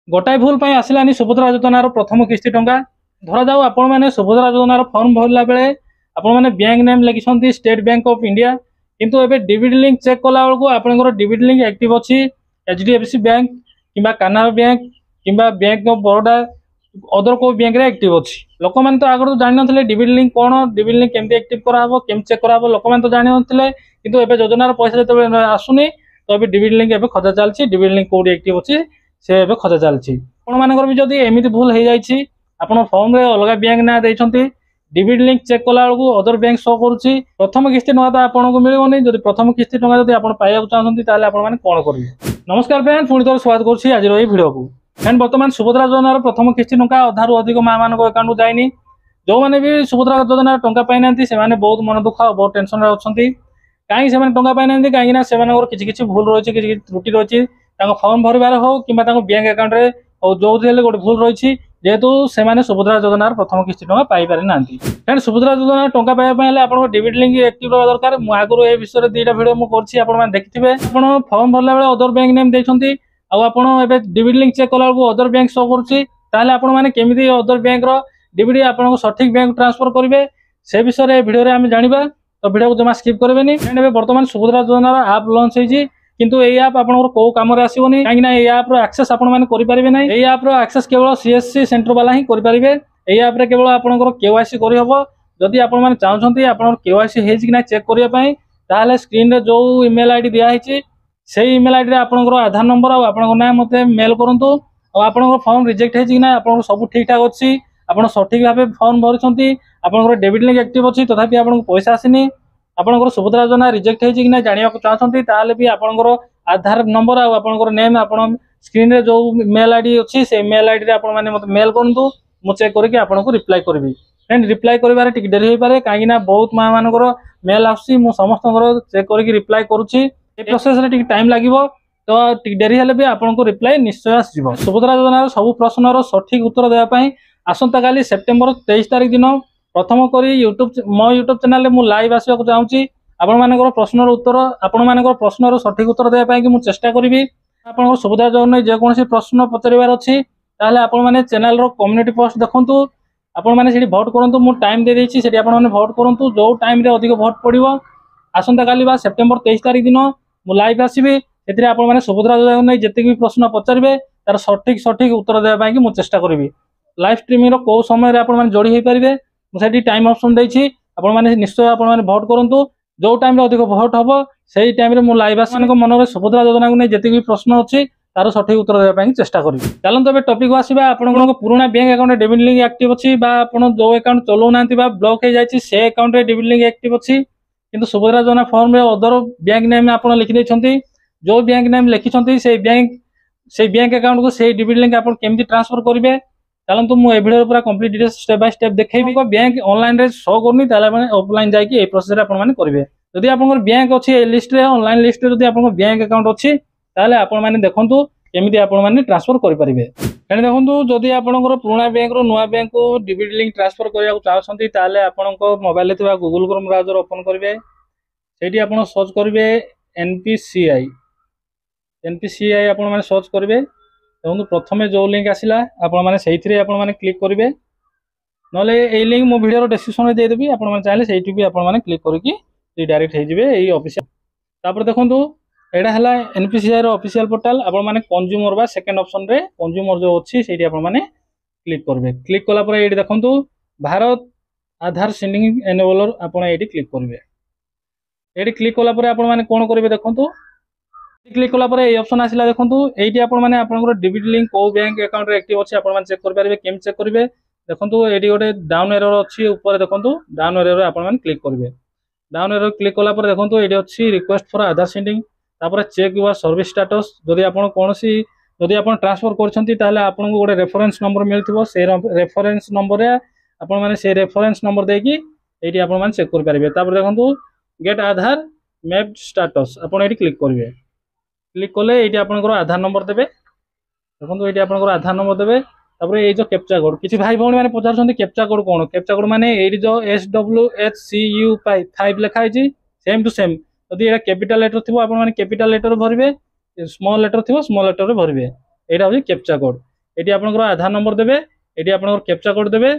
गोटाए भूल आसलानी सुभद्रा योजनार प्रथम किस्ती टंका धरा जाऊ आपण मैंने सुभद्रा योजनार फॉर्म भरला बेले आपण मैंने बैंक नेम लिखिं स्टेट बैंक ऑफ इंडिया किंतु एबे डीबीटी लिंक चेक कला बेलू आपंकर डीबीटी लिंक एक्टिव अच्छी एचडीएफसी बैंक किंबा कानारा बैंक किंबा बैंक ऑफ बरोडा अदर को बैंक रे एक्टिव अच्छी लोक मैंने तो आगु जान ना डीबीटी लिंक कौन डीबीटी लिंक केमती एक्टिव कराबो केम चेक कराबो लोक मैंने तो जान ना किंतु एबे योजनार पैसा जो आसुनी तो अभी डीबीटी लिंक एबे खोजा चलती डीबीटी लिंक कोडी एक्टिव अच्छी से एबे खोजा चलती आपण मानकर भी जदी एमिति भूल हो जाइछि आपण फॉर्म रे अलग बैंक ना देइछंती डीबीटी लिंक चेक कला बेलू अदर बैंक शो करुच्ची प्रथम किस्ती टंका तो आपको मिलनी जब प्रथम किस्ती टंका जब आप पाइबा चाहते आपने कौन करेंगे। नमस्कार फ्रेंड पुणी थोड़ा स्वागत करुच्ची आज भिडियो को फ्रेंड बर्तमान सुभद्रा योजनार प्रथम किस्ती टंका अधारू अधिक माँ मान अकाउंट जाइनी जो मैंने भी सुभद्रा योजनार टंका पाई ना से बहुत मन दुख बहुत टेंशन अच्छा कहीं से टंका पाई ना कहीं किसी भूल रही है त्रुटि रही फॉर्म भरबार हो कि बैंक अकाउंट रे जो गोटे भूल रही जेहेतु से सुभद्रा योजनार प्रथम किस्ती टंका पाई पारि ना फ्रेंड सुभद्रा योजना टंका पाइबा आप डीबीटी लिंक एक्टिव रहा दरकार आगुरी ए विषय दुईटा भिडियो मुझे आपने देखिए आप फॉर्म भरला बेले अदर बैंक नेम देते आपड़ डीबीटी लिंक चेक कला बेलू अदर बैंक शो करुँचे अदर बैंक डीबीटी आपको सठिक बैंक ट्रांसफर करेंगे से विषय भिडियो आम जाना तो भिडियो को जमा स्किप करेंगे फ्रेंड बर्तमान सुभद्रा योजनार आप लॉन्च होती किंतु ये आप आपको कौ कम आसोनी कहीं एक्सेस आपरे ना ये आप एक्सेस केवल सीएससी सेंटर वाला ही करेंगे ये आप केवल आपंकर केवाईसी करहब जदि आपने चाहते आप केवाईसी होना चेक करने स्क्रीन जो इमेल आईडी दिखाई से इमेल आईडी आपंकर आधार नंबर आप ना मत मेल करूँ आप फॉर्म रिजेक्ट होना आप सब ठीक ठाक अच्छी आप सठिक भाव फॉर्म भरी आपंकर डेबिट लिंक एक्टिव अच्छी तथापि आपको पैसा आसनी आपंकर सुभद्रा योजना रिजेक्ट होती ना जानवा चाहते भी आपंकर आधार नंबर आपंकर नेम आप स्क्रीन रे जो मेल आईडी अच्छी से मेल आईडी आपने मत मेल करूँ मुझे चेक करके आपको रिप्लाई करी फ्रेंड रिप्लाई कर डेरी हो पाए कहीं बहुत माँ मानकर मेल आसूँ समस्त चेक करके रिप्लाई करुच्ची प्रोसेस टाइम लगे तो डेरी हेल्ले भी आपको रिप्लाई निश्चय आसो सुभद्रा योजनार सब प्रश्नर सठिक उत्तर देवाई आसंता काली सेप्टेम्बर 23 तारिख दिन प्रथम करी मो यूट्यूब चैनल में लाइव आसवा चाहूँगी आपण प्रश्नर उत्तर आपण प्रश्नर सठिक उत्तर देवाई मुझे चेष्टा करी आप सुभद्रा योजना जेकोसी प्रश्न पचार अच्छी आपने चैनल कम्युनिटी पोस्ट देखूँ आपने भोट करूँ मुझे टाइम दे देती आपने भोट करूँ जो टाइम अधिक भोट पड़ो आसंता काली बा सेप्टेम्बर 23 तारिख दिन मुझे लाइव आसबि से आपने सुभद्रा योजना जितने भी प्रश्न पचारे तार सठिक सठिक उत्तर देवाई मुझे चेष्टा करी लाइव स्ट्रीमिंग कौ समय आपने जोड़ी हो पारे मुझे टाइम ऑप्शन देती आपने निश्चय आपने भोट करूँ जो टाइम अधिक भोट हम से टाइम मुझे लाइव आस मन में सुभद्रा योजना को नहीं जितने भी प्रश्न अच्छी तार सठिक उत्तर देवाई चेष्टा करी चलते ए टॉपिक को आसवा आपको पुराना bank account debit link active अच्छी जो अकाउंट चलाऊना ब्लॉक हो जाए से अकाउंट डेबिट लिंक एक्टिव अच्छी किंतु सुभद्रा योजना फॉर्म रे अदर बैंक नेम आप लिखिदे जो बैंक नेम लिखिं से बैंक अकाउंट को से डेबिट लिंक आप केमती ट्रांसफर करेंगे चलते मुझे भिडियो पूरा complete details step by step देखेबी बैंक ऑनलाइन रे शो करनी ऑफलाइन जाकि ए प्रोसेस आपने करेंगे जदि आप बैंक अच्छी लिस्ट रे ऑनलाइन लिस्ट जदि आप बैंक अकाउंट अच्छी आपने देखूँ केमी आपने ट्रांसफर करेंगे कहते देखो जदि आपंकर पुराना बैंक रू नुआ बैंक को डीबीटी लिंक ट्रांसफर करने चाहते आप mobile Google Chrome browser open करेंगे से आप सर्च करेंगे एनपीसीआई आपने सर्च करेंगे देखो प्रथम जो लिंक आसला आपने क्लिक करेंगे ना लिंक मो वीडियो डिस्क्रिप्शन में देदेवी आपने चाहिए से भी आपने क्लिक करके डायरेक्ट हो ऑफिशियल देखो एटा है एनपीसीआई ऑफिशियल पोर्टल आपने कंज्यूमर बा सेकेंड ऑप्शन रे कंज्यूमर जो अच्छी से आपने क्लिक करेंगे क्लिक कलापर ये देखो भारत आधार सिंडिंग एनेबलर आपड़ ये क्लिक करेंगे ये क्लिक कलापर आपने कौन करेंगे देखो क्लिक कलापर ये ऑप्शन आसला देखो ये आपंकर डेबिट लिंक कौ बैंक अकाउंट एक्टिव अच्छी आप चेक करेंगे केम चेक करेंगे देखो ये गोटे डाउन एरर अच्छी ऊपर देखो डाउन एरर आपने क्लिक करेंगे डाउन एरर क्लिक कलापर देखो ये अच्छी request for Aadhaar seeding check your service status जदि आप कौन जदि आप ट्रांसफर कर आपको गोटे रेफरेंस नंबर मिलता से रेफरेंस नंबर आपने से रेफरेंस नंबर देकी ये आप चेक करेंगे देखो गेट आधार मैप स्टेटस आपड़ क्लिक करेंगे क्लिक कले ये आपंकर आधार नंबर देवे देखो ये आपंकर आधार नंबर देवे ये जो कैप्चा कोड किसी भाई भाई मैंने पचार कैप्चा कोड कौन कैप्चा कोड माने ये जो SWHCU5 लिखाई सेम टू सेम जदि ये कैपिटल लेटर थी आपने कैपिटल लेटर भरवे स्मॉल लेटर थी स्मॉल लेटर भरवे यहाँ हूँ कैप्चा कोड ये आपंकर आधार नंबर देवे, ये आपंकर कैप्चा कोड देवे,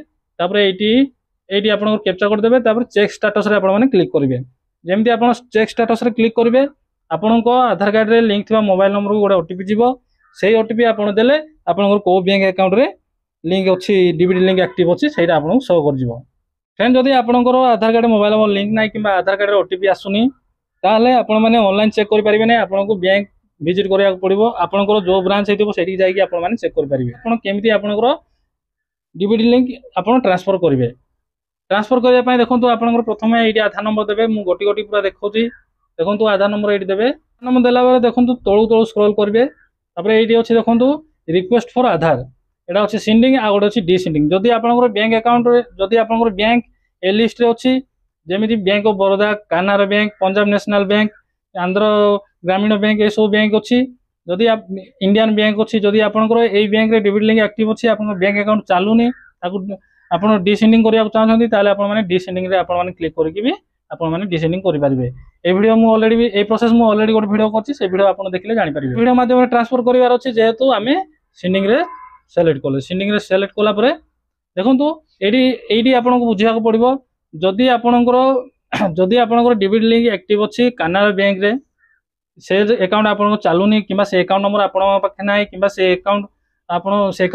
ये आपंकर कैप्चा कोड देवे, चेक स्टेटस रे आपन क्लिक करेंगे। जमी आप चेक स्टेटस रे क्लिक करेंगे आपण आधार कार्ड रे लिंक थी मोबाइल नंबर को गोटे ओटीपी जीव, से ओटीपी आप देले आपंकर को बैंक अकाउंट रे लिंक अच्छी डीबीटी लिंक एक्टिव अच्छी से आपको शो कर। फ्रेंड जदि आपंकर आधार कार्ड मोबाइल नंबर लिंक ना कि आधार कार्ड ओटीपी आसुनी ताहले आपण माने ऑनलाइन चेक करि परिबे नै, आपनको बैंक विजिट करिया पड़िबो, आपनकर जो ब्रांच हेतिबो सेठी जाई कि आपण माने चेक करि परिबे आपण केमिति आपनकर डीबीटी लिंक आपण ट्रांसफर करिवे। ट्रांसफर करिया पय देखंतु आपनकर प्रथमे एडी आधार नंबर देबे, मु गोटी गोटी पूरा देखौची। देखंतु आधार नंबर एडी देबे, नंबर देला बारे देखंतु तळु तळु स्क्रॉल करिवे, तापरे एडी अछि देखंतु रिक्वेस्ट फॉर आधार, एडा अछि सेंडिंग आ गोटे अछि डिसेंडिंग। जदि आपनकर बैंक अकाउंट रे जदि आपनकर बैंक ए लिस्ट रे अछि जेमिति bank of Baroda, Canara bank, Punjab national bank, Andhra Grameen bank, ये सब बैंक अच्छी, जदि आप इंडियन बैंक अच्छी, जदि आपनकर एई बैंक रे डेबिट लिंक एक्टिव अच्छी, आपन बैंक अकाउंट चालूनी ताकू आपण डिसेंडिंग करिया चाहछंती ताले आपण माने डिसेंडिंग रे आपण माने क्लिक करके भी आपण माने डिसेंडिंग करि परिबे। ए वीडियो मु ऑलरेडी भी ए प्रोसेस मु ऑलरेडी गोटे वीडियो करछि, से वीडियो आपण देखिले जानि परिबे। वीडियो माध्यम रे ट्रांसफर करिवार अछि जेहेतु आमे सेंडिंग रे सेलेक्ट करले, सेंडिंग रे सेलेक्ट कला परे देखंतु एडी आपण को बुझिया को पड़िबो। जदि आपनकर डेबिट लिंक एक्टिव अच्छी कानारा बैंक रे, से अकाउंट आपन चालूनी कि से अकाउंट नंबर आपण पाखे ना कि से अकाउंट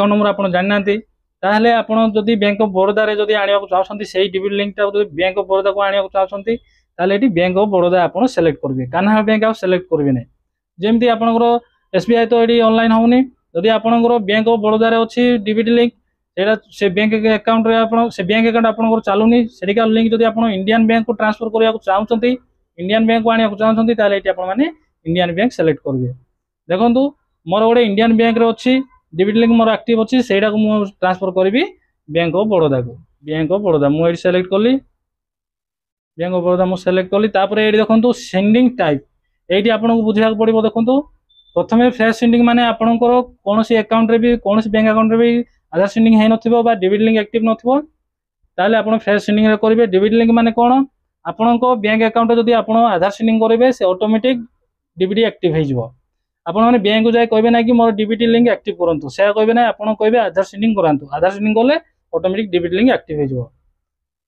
नंबर आपण जानि नांती ताहले आपण जदि बैंक ऑफ बड़ौदा रे जदि आनिया को चाहछंती सेही डेबिट लिंक ता जदि बैंक ऑफ बड़ौदा को आनिया को चाहछंती ताहले एटी बैंक ऑफ बड़ौदा आपण सेलेक्ट करबे, कानारा बैंक आ सेलेक्ट करबे नै। जेमति आपनकर एसबीआई तो एडी ऑनलाइन होउनी, जदि आपनकर बैंक ऑफ बड़ौदा रे अछि डेबिट लिंक एटा से बैंक अकाउंट रे आपण से बैंक अकाउंट आपनकर चालूनी सेटिका लिंक जदि आपण इंडियन बैंक को ट्रांसफर करिया को चाहछंती, इंडियन बैंक को आनिया को चाहछंती ताले एटी आपण माने इंडियन बैंक सेलेक्ट करबे। देखंतु मोर गोटे इंडियन बैंक रे अछि डेबिट लिंक मोर एक्टिव अछि, सेटा को मु ट्रांसफर करबी बैंक ऑफ बड़ौदा को। बैंक ऑफ बड़ौदा मु एटी सेलेक्ट करली, बैंक ऑफ बड़ौदा मु सेलेक्ट करली। तापर एटी देखंतु सेंडिंग टाइप, एटी आपण को बुझिया को पड़िबो। देखंतु प्रथमे फ्रेश सेंडिंग माने आपनकर कोनोसी अकाउंट रे भी कोनोसी बैंक अकाउंट रे भी आधार सेंडिंग है नथिबो बा डेबिट लिंक एक्टिव नथिबो ताले आपण फ्रेश सेंडिंग रे करिवे। डेबिट लिंक माने कोन, आपनको बैंक अकाउंट जदि आपण आधार सेंडिंग करिवे से ऑटोमेटिक डीबीटी एक्टिव हे जिवो। आपण माने बैंक को जाय कहबे ना कि मोर डीबीटी लिंक एक्टिव करंतु, से कहबे ना आपण कहबे आधार सेंडिंग करंतु, आधार सेंडिंग करले ऑटोमेटिक डीबीटी लिंक एक्टिव हे जिवो।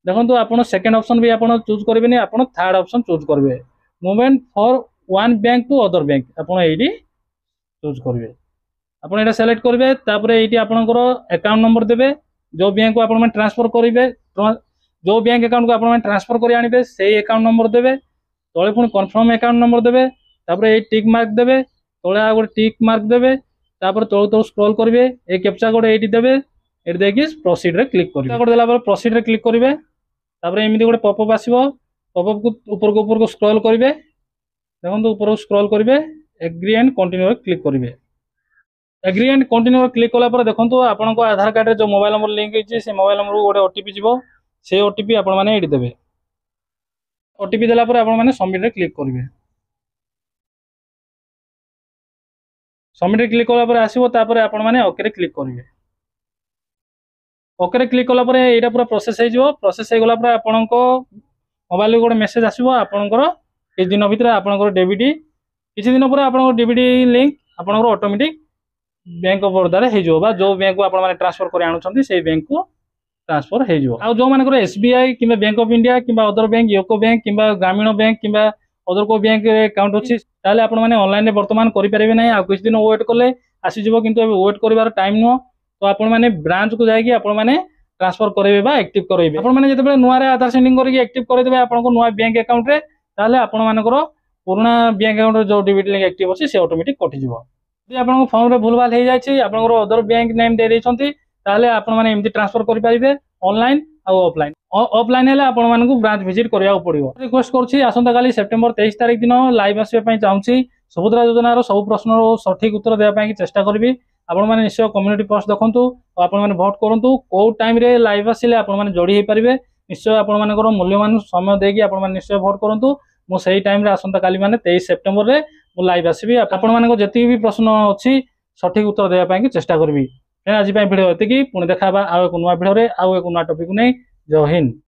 देखंतु आपण सेकंड ऑप्शन भी आपण चूज करबे नै, आपण थर्ड ऑप्शन चूज करबे movement for one bank to other bank, आपण एडी चूज करबे। आपण एटा सेलेक्ट करबे, तापर एटी आपनकर अकाउंट नंबर देबे, जो बैंक को आपण ट्रांसफर करिवे, जो बैंक अकाउंट को आपण ट्रांसफर करि आनिबे सेही अकाउंट नंबर देबे, तळे पुनी कंफर्म अकाउंट नंबर देबे, तापर ए टिक मार्क देबे, तळे आ गोटे टिक मार्क देबे, तापर तळ तळ स्क्रॉल करिवे, ए कैप्चा कोड एटी देबे, एटी देकी प्रोसीड रे क्लिक करिवे। कोड देला पर प्रोसीड रे क्लिक करिवे, तापर एमिति गोटे पॉपअप आसीबो, पॉपअप को ऊपर को स्क्रॉल करिवे, देखंतु ऊपर को स्क्रॉल करिवे, एग्री एंड कंटिन्यू रे क्लिक करिवे। एग्री एंड कंटिन्यू क्लिक कला पर देखंतु आपन को आधार कार्ड रे जो मोबाइल नंबर लिंक होइछि से मोबाइल नंबर को गोटे ओटीपी जीवो, से ओटीपी आपण माने एडी देबे। ओटीपी देला पर आपण माने सबमिट रे क्लिक करिवे। सबमिट रे क्लिक कला पर आसीबो, तापर आपण माने ओके रे क्लिक करिवे। ओके रे क्लिक कला पर एटा पूरा प्रोसेस हे जिवो। प्रोसेस हे गला पर आपण को मोबाइल को गोटे मेसेज आसीबो, आपनकर किछ दिन भीतर आपनकर डेबिटी किछ दिन पर आपनकर डेबिटी लिंक आपनकर ऑटोमेटिक बैंक ऑफ बड़ौदा रे जो बैंक को आपण माने ट्रांसफर कर आनुछंती से बैंक को ट्रांसफर हे जो। आ जो मानकर एसबीआई किबा बैंक ऑफ इंडिया किबा अदर बैंक, यूको बैंक किबा ग्रामीण बैंक किबा अदर को बैंक रे अकाउंट अछि ताले आपण माने ऑनलाइन रे वर्तमान करि परिबे नै। आ कुछ दिन वेट करले आसी जिवो, किंतु एबे वेट करिवार टाइम नो, तो आपण माने ब्रांच को जाय कि आपण माने ट्रांसफर करेबे बा एक्टिव करेबे। आपण माने जते बेले नुवा रे आधार सेंडिंग करि एक्टिव करे देबे आपण को नुवा बैंक अकाउंट रे, ताले आपण मानकर पुराना बैंक अकाउंट रे जो डेबिट लिंक एक्टिव अछि से ऑटोमेटिक कटि जिवो। यदि आपन फॉर्म रे भूलभाल हो जाए आपन अदर बैंक नेम दे देछंती ताले आपण माने एमती ट्रांसफर करि परिबे ऑनलाइन आ ऑफलाइन। ऑफलाइन हेले आपण मानकु ब्रांच विजिट करिया पड़िबो। रिक्वेस्ट करछि आसंता काली सेप्टेम्बर 23 तारिख दिन लाइव आसीबा पई चाहूछि। सुभद्रा योजना रो सब प्रश्न रो सठिक उत्तर देबा पई चेष्टा करबी। आपण माने निश्चय कम्युनिटी पोस्ट देखंतु, आपण माने वोट करंतु, को टाइम रे लाइव आसिले आपण माने जोडी हे परिबे। निश्चय आपण मानकर मूल्यवान समय देकी आपण माने निश्चय वोट करंतु। मु सही टाइम रे आसंता काली माने 23 सेप्टेम्बर रे मु लाइव आसीबी। आपण मानको जति भी प्रश्न अछि सठिक उत्तर देबा पई चेष्टा करबी। आज भिडियो एतिकी, पुणी देखा आउ एक नुआ भिडियो रे आउ एक नुआ टॉपिक नै। जय हिंद।